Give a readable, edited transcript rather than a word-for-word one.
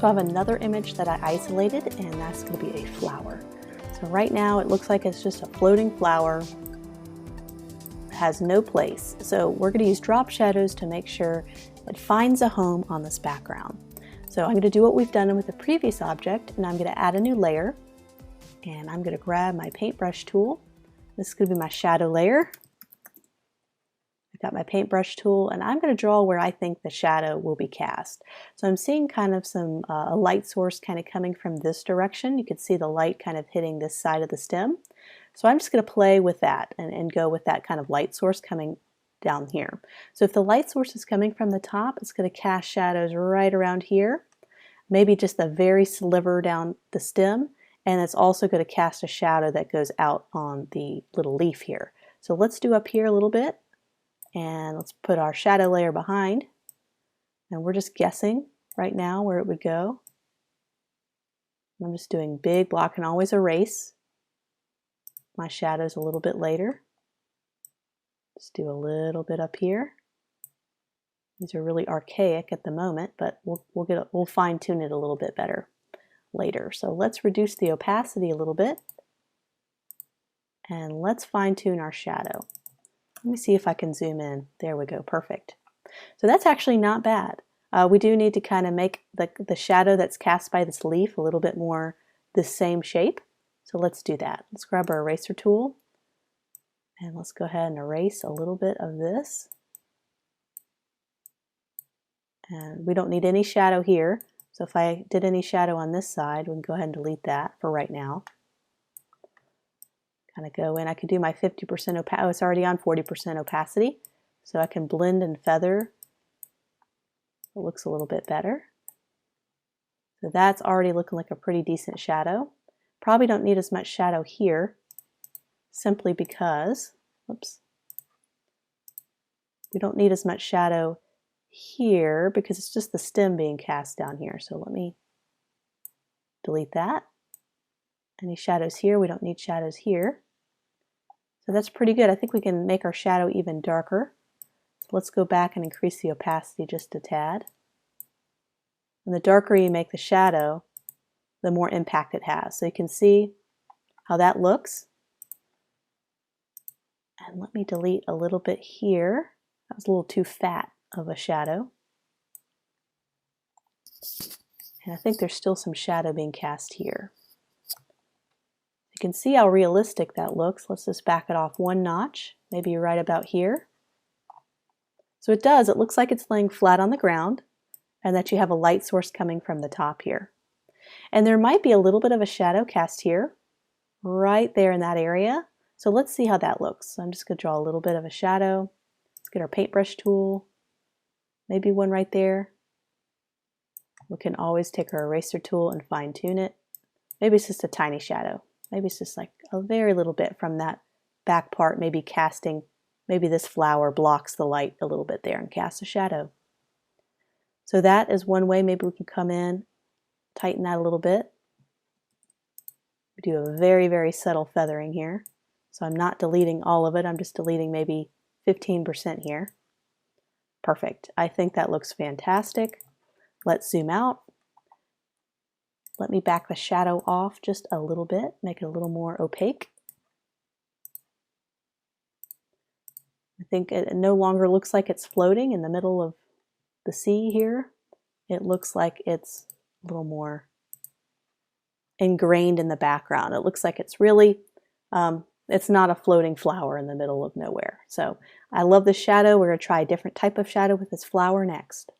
So I have another image that I isolated, and that's going to be a flower. So right now it looks like it's just a floating flower. It has no place. So we're going to use drop shadows to make sure it finds a home on this background. So I'm going to do what we've done with the previous object, and I'm going to add a new layer. And I'm going to grab my paintbrush tool. This is going to be my shadow layer. I've got my paintbrush tool, and I'm going to draw where I think the shadow will be cast. So I'm seeing kind of some a light source kind of coming from this direction. You can see the light kind of hitting this side of the stem. So I'm just going to play with that and go with that kind of light source coming down here. So if the light source is coming from the top, it's going to cast shadows right around here, maybe just a very sliver down the stem, and it's also going to cast a shadow that goes out on the little leaf here. So let's do up here a little bit. And let's put our shadow layer behind, and we're just guessing right now where it would go. I'm just doing big block and always erase my shadows a little bit later. Just do a little bit up here. These are really archaic at the moment, but we'll fine tune it a little bit better later. So let's reduce the opacity a little bit, and let's fine tune our shadow. Let me see if I can zoom in. There we go, perfect. So that's actually not bad. We do need to kind of make the shadow that's cast by this leaf a little bit more the same shape. So let's do that. Let's grab our eraser tool, and let's go ahead and erase a little bit of this. And we don't need any shadow here. So if I did any shadow on this side, we can go ahead and delete that for right now. Kind of go in. I can do my 50% opacity. Oh, it's already on 40% opacity, so I can blend and feather. It looks a little bit better. So that's already looking like a pretty decent shadow. Probably don't need as much shadow here, simply because, oops, we don't need as much shadow here because it's just the stem being cast down here. So let me delete that. Any shadows here? We don't need shadows here. So that's pretty good. I think we can make our shadow even darker. So let's go back and increase the opacity just a tad. And the darker you make the shadow, the more impact it has. So you can see how that looks. And let me delete a little bit here. That was a little too fat of a shadow. And I think there's still some shadow being cast here. You can see how realistic that looks. Let's just back it off one notch, maybe right about here. So it does, it looks like it's laying flat on the ground and that you have a light source coming from the top here. And there might be a little bit of a shadow cast here, right there in that area. So let's see how that looks. So I'm just going to draw a little bit of a shadow. Let's get our paintbrush tool, maybe one right there. We can always take our eraser tool and fine tune it. Maybe it's just a tiny shadow. Maybe it's just like a very little bit from that back part, maybe casting, maybe this flower blocks the light a little bit there and casts a shadow. So that is one way. Maybe we can come in, tighten that a little bit. We do a very, very subtle feathering here. So I'm not deleting all of it. I'm just deleting maybe 15% here. Perfect. I think that looks fantastic. Let's zoom out. Let me back the shadow off just a little bit, make it a little more opaque. I think it no longer looks like it's floating in the middle of the sea here. It looks like it's a little more ingrained in the background. It looks like it's really, it's not a floating flower in the middle of nowhere. So I love this shadow. We're going to try a different type of shadow with this flower next.